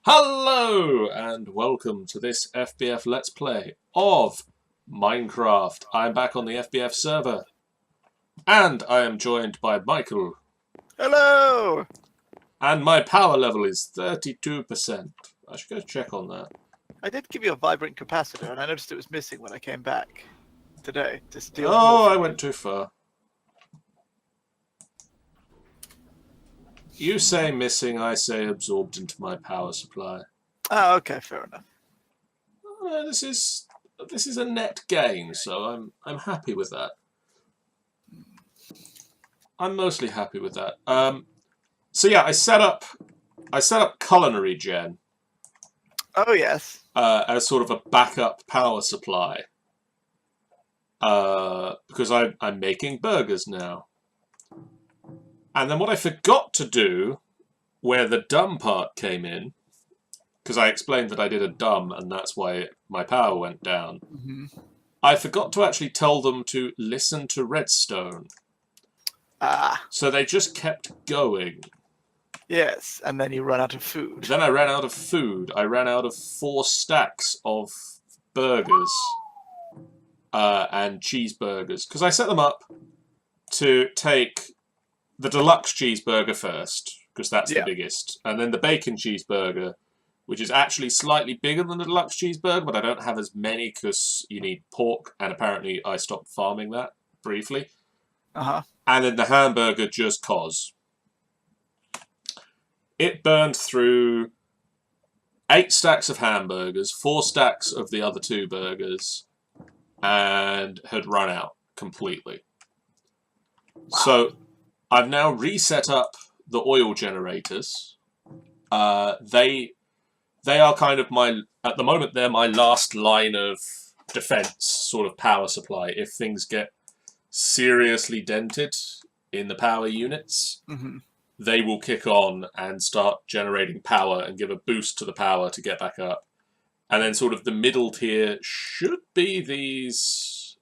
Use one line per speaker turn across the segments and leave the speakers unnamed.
Hello and welcome to this FBF Let's Play of Minecraft. I'm back on the FBF server and I am joined by Michael.
Hello!
And my power level is 32%. I should go check on that.
I did give you a vibrant capacitor and I noticed it was missing when I came back today to steal
Oh, I went too far. You say missing, I say absorbed into my power supply.
Oh, okay, fair enough.
This is a net gain, so I'm happy with that. I'm mostly happy with that. So yeah, I set up culinary gen.
Oh yes.
As sort of a backup power supply. Because I'm making burgers now. And then what I forgot to do, where the dumb part came in, because I explained that I did a dumb and that's why my power went down. I forgot to actually tell them to listen to redstone. So they just kept going.
Yes, and then you run out of food.
Then I ran out of food. I ran out of 4 stacks of burgers and cheeseburgers. Because I set them up to take the deluxe cheeseburger first, because that's the biggest. And then the bacon cheeseburger, which is actually slightly bigger than the deluxe cheeseburger, but I don't have as many because you need pork, and apparently I stopped farming that briefly. And then the hamburger just cause. It burned through 8 stacks of hamburgers, 4 stacks of the other 2 burgers, and had run out completely. So I've now reset up the oil generators. They are kind of at the moment, they're my last line of defense sort of power supply. If things get seriously dented in the power units, they will kick on and start generating power and give a boost to the power to get back up. And then sort of the middle tier should be these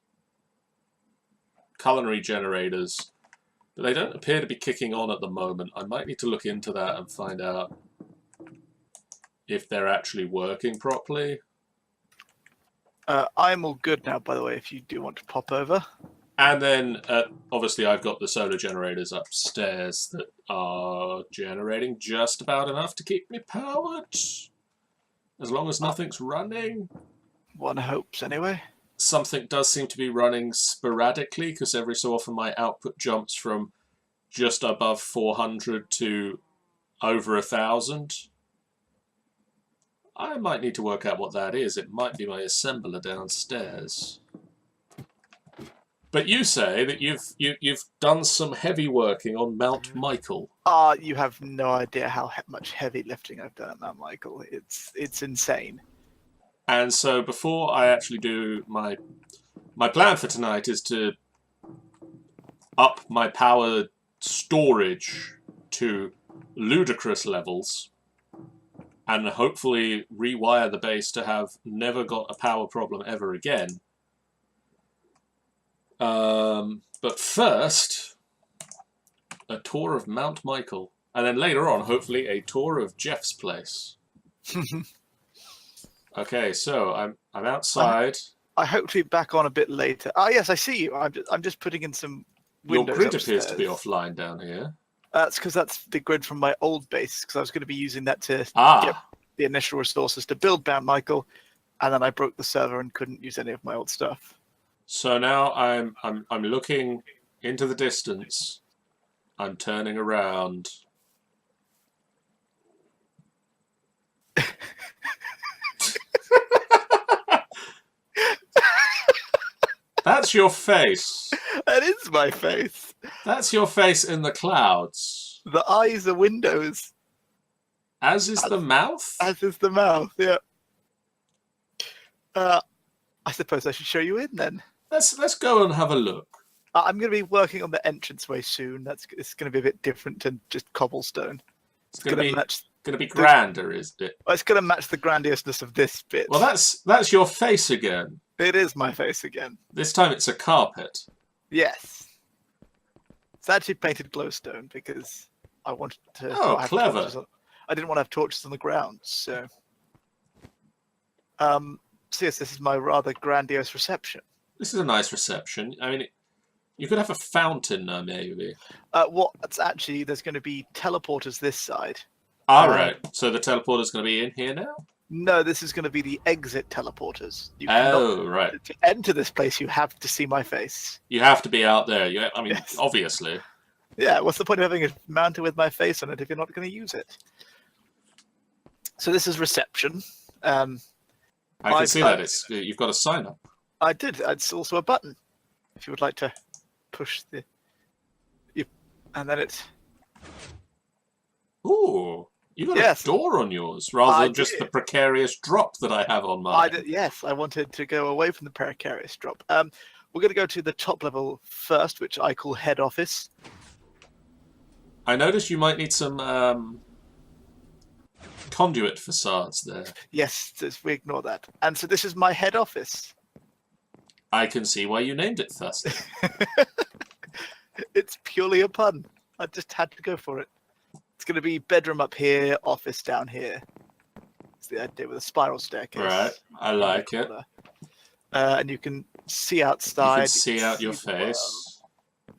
culinary generators. But they don't appear to be kicking on at the moment. I might need to look into that and find out if they're actually working properly.
I'm all good now, by the way, if you do want to pop over.
And then, obviously, I've got the solar generators upstairs that are generating just about enough to keep me powered. As long as nothing's running.
One hopes, anyway.
Something does seem to be running sporadically, because every so often my output jumps from just above 400 to over 1,000. I might need to work out what that is. It might be my assembler downstairs. But you say that you've done some heavy working on Mount Michael.
You have no idea how much heavy lifting I've done at Mount Michael. It's insane.
And so before I actually do my plan for tonight is to up my power storage to ludicrous levels and hopefully rewire the base to have never got a power problem ever again. But first, a tour of Mount Michael. And then later on, hopefully, a tour of Jeff's place. Okay, so I'm outside.
I hope to be back on a bit later. Oh yes, I see you. I'm just putting in some windows.
Your grid
upstairs.
appears to be offline down here.
That's because that's the grid from my old base. Because I was going to be using that to get the initial resources to build Mount Michael, and then I broke the server and couldn't use any of my old stuff.
So now I'm looking into the distance. I'm turning around. That's your face.
That is my face.
That's your face in the clouds.
The eyes are windows.
As is the mouth?
As is the mouth, yeah. I suppose I should show you in then.
Let's go and have a look.
I'm going to be working on the entranceway soon. It's going to be a bit different than just cobblestone.
It's going to be grander, is it?
Well, it's going to match the grandiousness of this bit.
Well, that's your face again.
It is my face again.
This time it's a carpet.
Yes. It's actually painted glowstone because I wanted to.
Oh, clever.
I didn't want to have torches on the ground. So yes, this is my rather grandiose reception.
This is a nice reception. I mean, you could have a fountain, maybe.
It's actually, there's going to be teleporters this side.
All right. So the teleporter's going to be in here now?
No, this is going to be the exit teleporters.
Right.
To enter this place, you have to see my face.
You have to be out there. Yes. Obviously.
Yeah, what's the point of having a mountain with my face on it if you're not going to use it? So this is reception.
I can see that. You've got a sign up.
I did. It's also a button. If you would like to push and then it's...
Ooh. You got a door on yours, rather than just the precarious drop that I have on mine.
Yes, I wanted to go away from the precarious drop. We're going to go to the top level first, which I call head office.
I noticed you might need some conduit facades there.
Yes, we ignore that. And so this is my head office.
I can see why you named it thus.
It's purely a pun. I just had to go for it. It's going to be bedroom up here, office down here. It's the idea with a spiral staircase.
Right, I like it.
And you can see outside.
You can see out your face.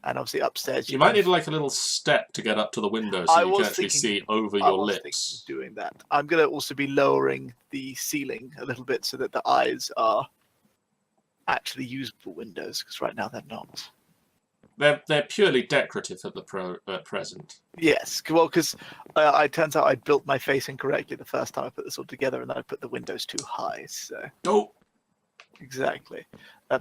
And obviously upstairs.
You might need like a little step to get up to the window so you can actually see over your lips.
Doing that. I'm going to also be lowering the ceiling a little bit so that the eyes are actually usable windows, because right now they're not.
They're purely decorative at the present.
Yes, well, because it turns out I built my face incorrectly the first time I put this all together, and then I put the windows too high. So.
Oh.
Exactly.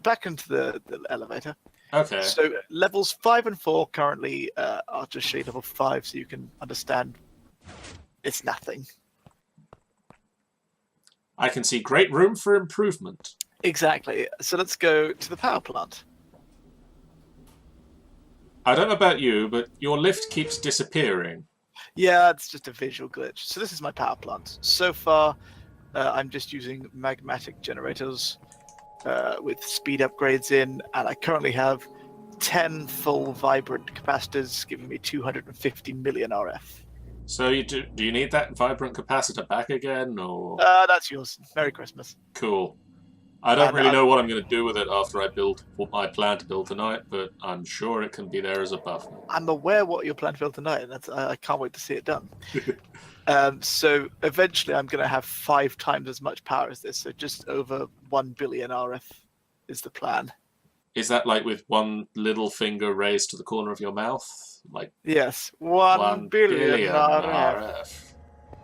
Back into the elevator.
Okay.
So levels 5 and 4 currently, I'll just show you level 5 so you can understand it's nothing.
I can see great room for improvement.
Exactly. So let's go to the power plant.
I don't know about you, but your lift keeps disappearing.
Yeah, it's just a visual glitch. So this is my power plant. So far, I'm just using magmatic generators with speed upgrades in, and I currently have 10 full vibrant capacitors, giving me 250 million RF.
So do you need that vibrant capacitor back again, or?
That's yours. Merry Christmas.
Cool. I don't really know what I'm going to do with it after I build what I plan to build tonight, but I'm sure it can be there as a buffer.
I'm aware what you're planning to build tonight, and I can't wait to see it done. So eventually I'm going to have 5 times as much power as this, so just over 1 billion RF is the plan.
Is that like with one little finger raised to the corner of your mouth? Like
yes, 1 billion RF.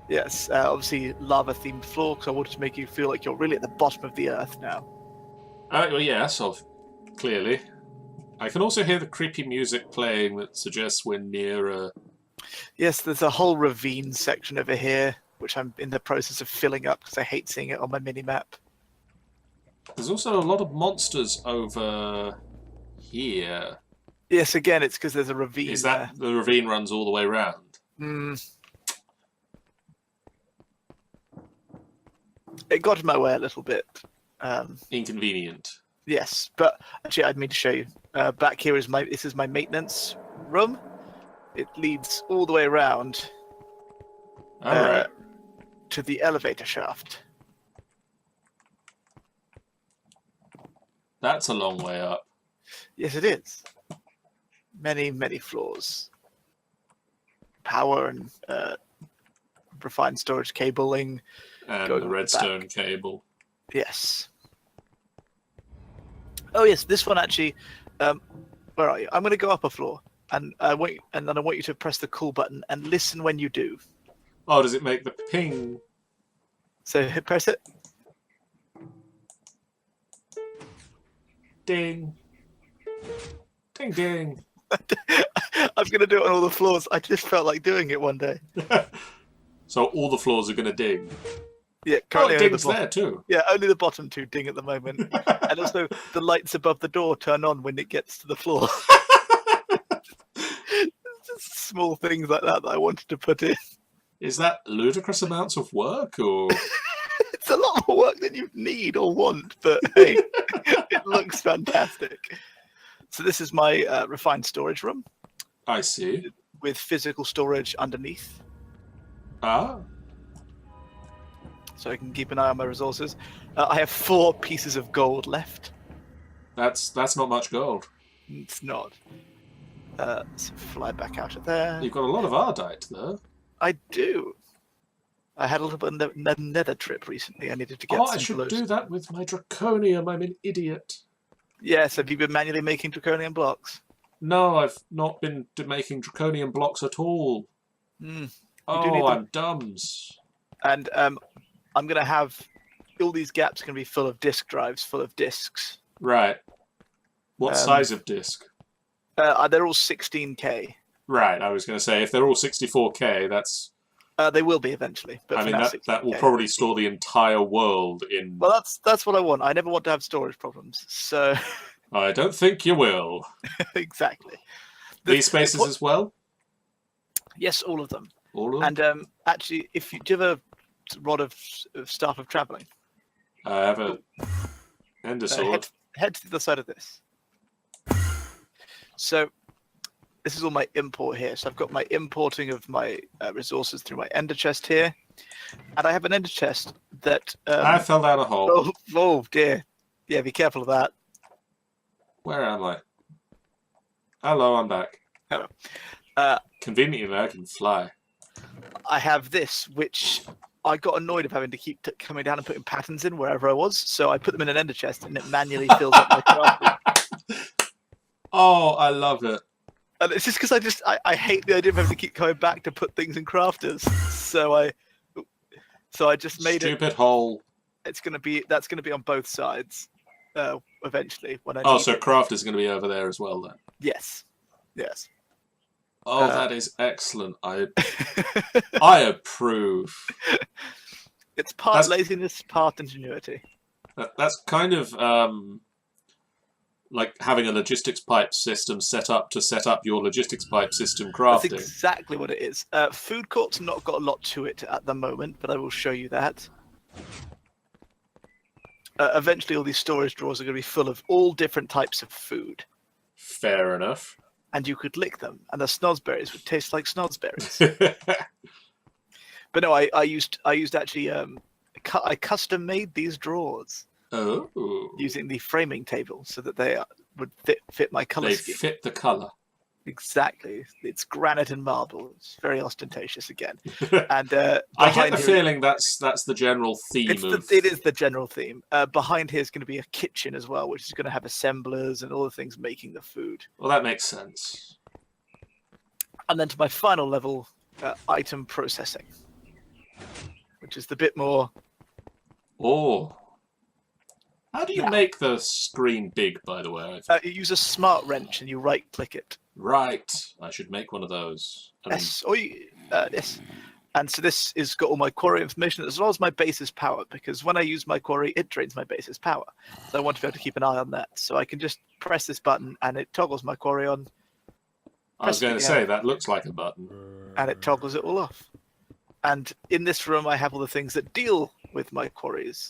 Yes, obviously lava-themed floor, because I wanted to make you feel like you're really at the bottom of the earth now.
Well, yes, clearly. I can also hear the creepy music playing that suggests we're near a...
Yes, there's a whole ravine section over here, which I'm in the process of filling up because I hate seeing it on my mini-map.
There's also a lot of monsters over here.
Yes, again, it's because there's a ravine.
Is that the ravine runs all the way around?
It got in my way a little bit.
Inconvenient.
Yes, but actually, I'd mean to show you. Back here is this is my maintenance room. It leads all the way around to the elevator shaft.
That's a long way up.
Yes, it is. Many, many floors. Power and refined storage cabling.
And the redstone cable.
Yes. Oh yes, this one actually. Where are you? I'm going to go up a floor, and then I want you to press the call button and listen when you do.
Oh, does it make the ping?
So press it.
Ding. Ding ding.
I'm going to do it on all the floors. I just felt like doing it one day.
So all the floors are going to ding.
Yeah, currently
ding's there too.
Yeah, only the bottom 2 ding at the moment. And also the lights above the door turn on when it gets to the floor. Just small things like that I wanted to put in.
Is that ludicrous amounts of work, or?
It's a lot more work than you need or want, but hey, it looks fantastic. So this is my refined storage room.
I see.
With physical storage underneath.
Ah,
so I can keep an eye on my resources. I have 4 pieces of gold left.
that's not much gold.
It's not. So fly back out of there.
You've got a lot of Ardite there.
I do. I had a little bit of a nether trip recently. I needed to get
Oh,
some
I should
clothes.
do that with my draconium. I'm an idiot.
Yes, have you been manually making draconian blocks?
No, I've not been making draconium blocks at all.
You do
Oh,
need
I'm dumbs.
And I'm going to have all these gaps going to be full of disk drives, full of disks.
Right. What size of disc?
They're all 16K.
Right, I was going to say, if they're all 64K, that's...
They will be eventually. But
I mean, that will probably store the entire world in...
Well, that's what I want. I never want to have storage problems. So...
I don't think you will.
Exactly.
These spaces as well?
Yes, all of them.
All of them?
And actually, if you do have a rod of staff of traveling...
I have a ender sword.
Head to the side of this. So... This is all my import here. So I've got my importing of my resources through my ender chest here. And I have an ender chest that...
I fell down a hole.
Oh, dear. Yeah, be careful of that.
Where am I? Hello, I'm back.
Hello.
Conveniently, I can fly.
I have this, which I got annoyed of having to keep coming down and putting patterns in wherever I was. So I put them in an ender chest and it manually fills up my crafting.
Oh, I love it.
And it's just because I hate the idea of having to keep coming back to put things in crafters. So I just made
Stupid hole.
That's going to be on both sides eventually when I.
Oh, so craft is going to be over there as well then.
Yes.
Oh, that is excellent. I approve.
It's part laziness, part ingenuity.
That's kind of like having a logistics pipe system set up your logistics pipe system crafting.
That's exactly what it is. Food court's not got a lot to it at the moment, but I will show you that. Eventually, all these storage drawers are going to be full of all different types of food.
Fair enough.
And you could lick them, and the snozzberries would taste like snozzberries. But no, I used actually I custom made these drawers.
Oh.
Using the framing table so that they would fit my color scheme.
They fit the color.
Exactly. It's granite and marble. It's very ostentatious again. And
I get the feeling that's the general theme.
It is the general theme. Behind here is going to be a kitchen as well, which is going to have assemblers and all the things making the food.
Well, that makes sense.
And then to my final level, item processing, which is the bit more.
Oh. How do you make the screen big, by the way?
You use a smart wrench and you right-click it.
Right. I should make one of those.
Yes. Yes. And so this has got all my quarry information as well as my base's power, because when I use my quarry, it drains my base's power. So I want to be able to keep an eye on that. So I can just press this button and it toggles my quarry on.
I was going to say, that looks like a button.
And it toggles it all off. And in this room, I have all the things that deal with my quarry's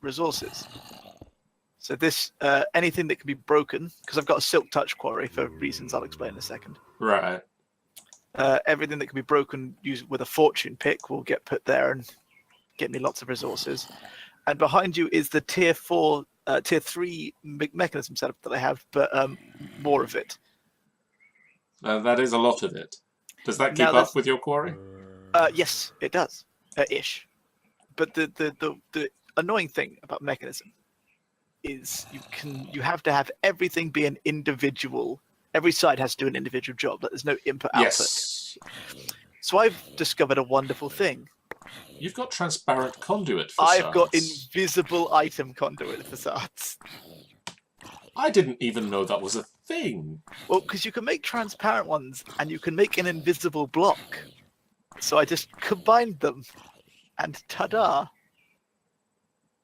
resources. So this, anything that can be broken, because I've got a silk touch quarry for reasons I'll explain in a second.
Right.
Everything that can be broken with a fortune pick will get put there and get me lots of resources. And behind you is the tier 3 mechanism setup that I have, but more of it.
That is a lot of it. Does that keep up with your quarry?
Yes, it does, ish. But the annoying thing about mechanism is you have to have everything be an individual. Every side has to do an individual job. Like there's no input-output.
Yes.
So I've discovered a wonderful thing.
You've got transparent conduit facades.
I've got invisible item conduit facades.
I didn't even know that was a thing.
Well, because you can make transparent ones and you can make an invisible block. So I just combined them and ta-da.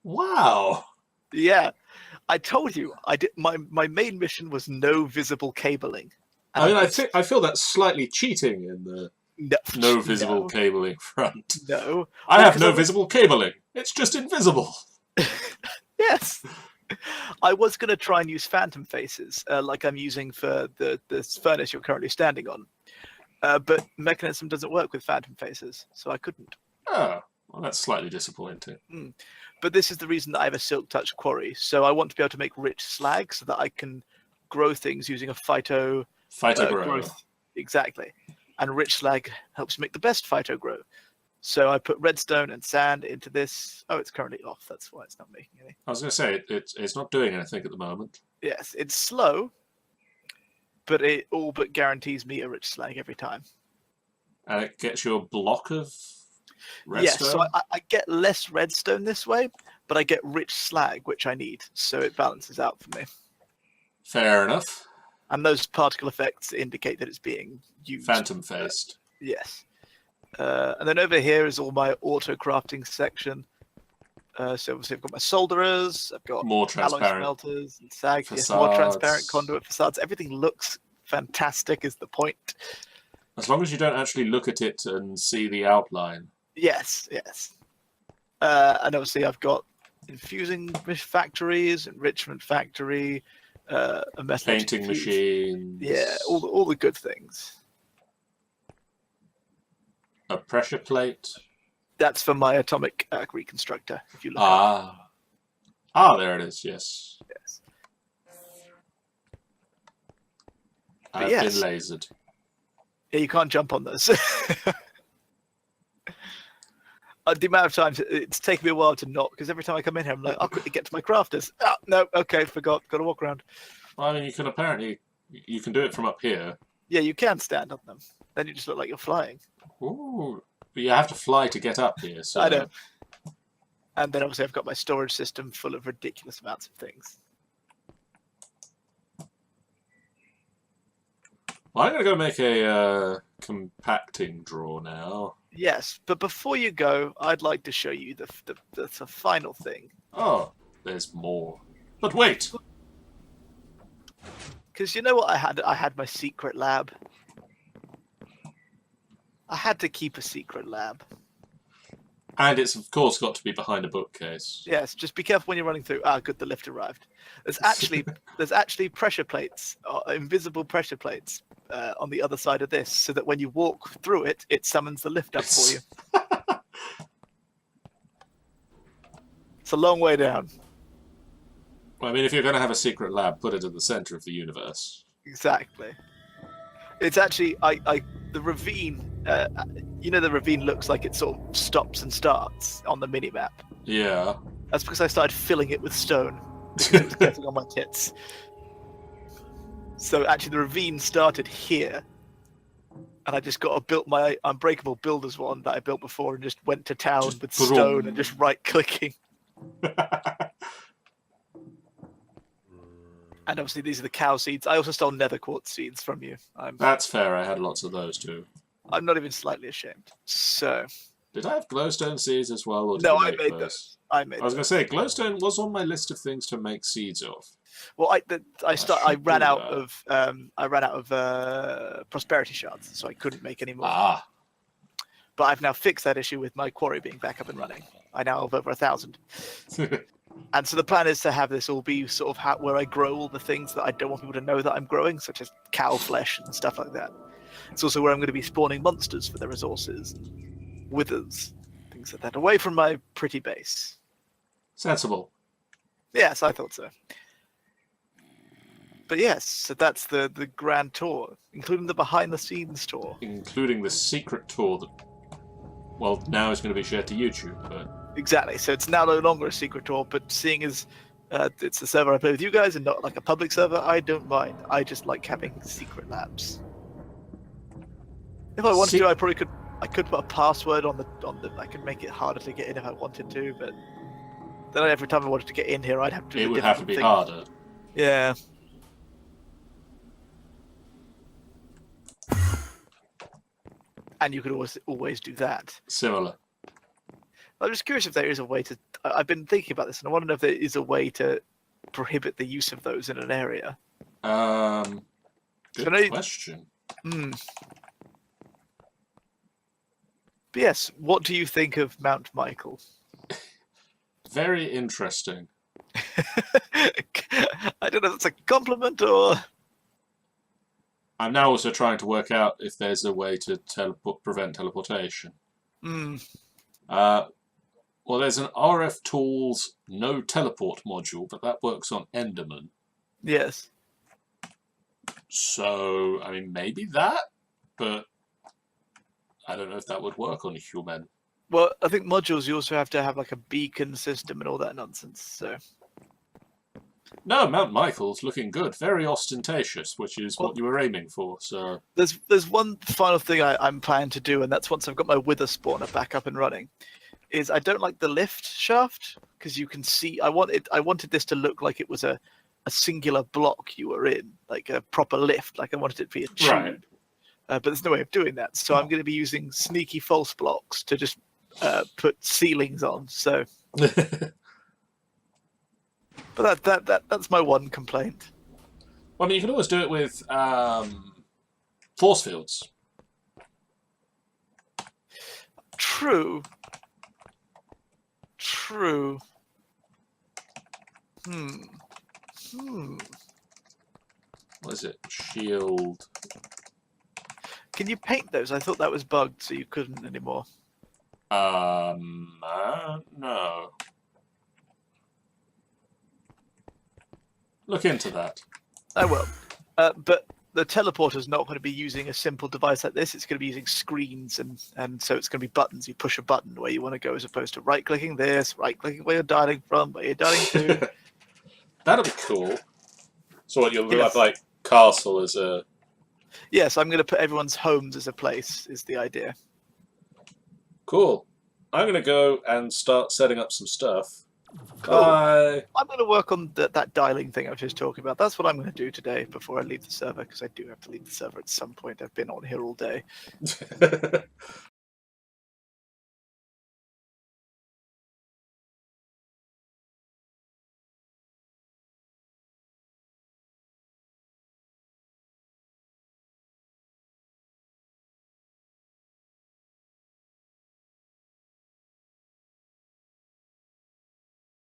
Wow.
Yeah. I told you, I did. My main mission was no visible cabling.
I mean, I feel that's slightly cheating in the no visible cabling front.
No.
I have no visible cabling. It's just invisible.
Yes. I was going to try and use phantom faces, like I'm using for the furnace you're currently standing on. But mechanism doesn't work with phantom faces, so I couldn't.
Oh, well, that's slightly disappointing.
But this is the reason that I have a silk touch quarry. So I want to be able to make rich slag so that I can grow things using a phyto
Grow.
growth. Exactly. And rich slag helps make the best phyto grow. So I put redstone and sand into this. Oh, it's currently off. That's why it's not making any.
I was going to say, it's not doing anything at the moment.
Yes, it's slow, but it all but guarantees me a rich slag every time.
And it gets you a block of redstone?
Yes, so I get less redstone this way, but I get rich slag, which I need. So it balances out for me.
Fair enough.
And those particle effects indicate that it's being used.
Phantom-faced.
Yes. And then over here is all my auto crafting section. So obviously I've got my solderers, I've got
more
alloy
transparent
smelters and sag,
facades.
Yes, more transparent conduit facades. Everything looks fantastic is the point.
As long as you don't actually look at it and see the outline.
Yes, yes. And obviously I've got infusing factories, enrichment factory, a
painting machine.
Yeah, all the good things.
A pressure plate.
That's for my atomic reconstructor. If you look.
There it is. Yes.
Yes.
I've been lasered.
Yeah, you can't jump on those. The amount of times it's taken me a while to not, because every time I come in here, I'm like, I'll quickly get to my crafters. Oh, no, okay, forgot. Got to walk around.
Well, I mean, you can do it from up here.
Yeah, you can stand on them. Then you just look like you're flying.
Ooh, but you have to fly to get up here. So.
I know. And then obviously I've got my storage system full of ridiculous amounts of things.
Well, I'm going to go make a compacting drawer now.
Yes, but before you go, I'd like to show you the final thing.
Oh, there's more. But wait!
Because you know what I had? I had my secret lab. I had to keep a secret lab.
And it's, of course, got to be behind a bookcase.
Yes, just be careful when you're running through. Ah, good, the lift arrived. There's actually pressure plates, invisible pressure plates, on the other side of this, so that when you walk through it, it summons the lift up for you. It's a long way down.
Well, I mean, if you're going to have a secret lab, put it at the center of the universe.
Exactly. It's actually the ravine. The ravine looks like it sort of stops and starts on the minimap.
Yeah.
That's because I started filling it with stone. It was getting on my tits. So actually, the ravine started here, and I just built my unbreakable builder's one that I built before, and just went to town with stone and just right-clicking. And obviously, these are the cow seeds. I also stole nether quartz seeds from you.
That's fair. I had lots of those too.
I'm not even slightly ashamed. So.
Did I have glowstone seeds as well? Or
No, I made those. I was
going to say glowstone was on my list of things to make seeds of.
Well, I ran out of prosperity shards, so I couldn't make any more.
Ah.
But I've now fixed that issue with my quarry being back up and running. I now have over 1,000. And so the plan is to have this all be sort of where I grow all the things that I don't want people to know that I'm growing, such as cow flesh and stuff like that. It's also where I'm going to be spawning monsters for the resources, withers, things like that, away from my pretty base.
Sensible.
Yes, I thought so. But yes, so that's the grand tour, including the behind-the-scenes tour.
Including the secret tour that, well, now is going to be shared to YouTube, but...
Exactly, so it's now no longer a secret tour, but seeing as it's the server I play with you guys and not like a public server, I don't mind. I just like having secret labs. If I wanted to, I could put a password on the. I could make it harder to get in if I wanted to, but then every time I wanted to get in here, I'd have to.
It would have to be harder.
Yeah. And you could always do that.
Similar.
I'm just curious if there is a way to. I've been thinking about this, and I want to know if there is a way to prohibit the use of those in an area.
Good question.
But yes, what do you think of Mount Michael?
Very interesting.
I don't know if it's a compliment or...
I'm now also trying to work out if there's a way to prevent teleportation.
Hmm.
Well, there's an RF Tools no teleport module, but that works on Enderman.
Yes.
So, I mean, maybe that, but I don't know if that would work on a human.
Well, I think modules you also have to have like a beacon system and all that nonsense. So.
No, Mount Michael's looking good. Very ostentatious, which is what you were aiming for. So
there's one final thing I'm planning to do, and that's once I've got my wither spawner back up and running. Is I don't like the lift shaft because you can see I wanted this to look like it was a singular block you were in, like a proper lift, like I wanted it to be a tube.
Right.
But there's no way of doing that, so I'm going to be using sneaky false blocks to just put ceilings on. So, but that's my one complaint.
Well, I mean, you can always do it with force fields.
True.
What is it? Shield.
Can you paint those? I thought that was bugged, so you couldn't anymore.
No. Look into that.
I will. But the teleporter's not going to be using a simple device like this. It's going to be using screens, and so it's going to be buttons. You push a button where you want to go, as opposed to right-clicking this, right-clicking where you're dialing from, where you're dialing to.
That'll be cool. So what, you'll have like castle as a...
Yes, I'm going to put everyone's homes as a place, is the idea.
Cool. I'm going to go and start setting up some stuff.
Cool.
Bye.
I'm going to work on that dialing thing I was just talking about. That's what I'm going to do today before I leave the server, because I do have to leave the server at some point. I've been on here all day.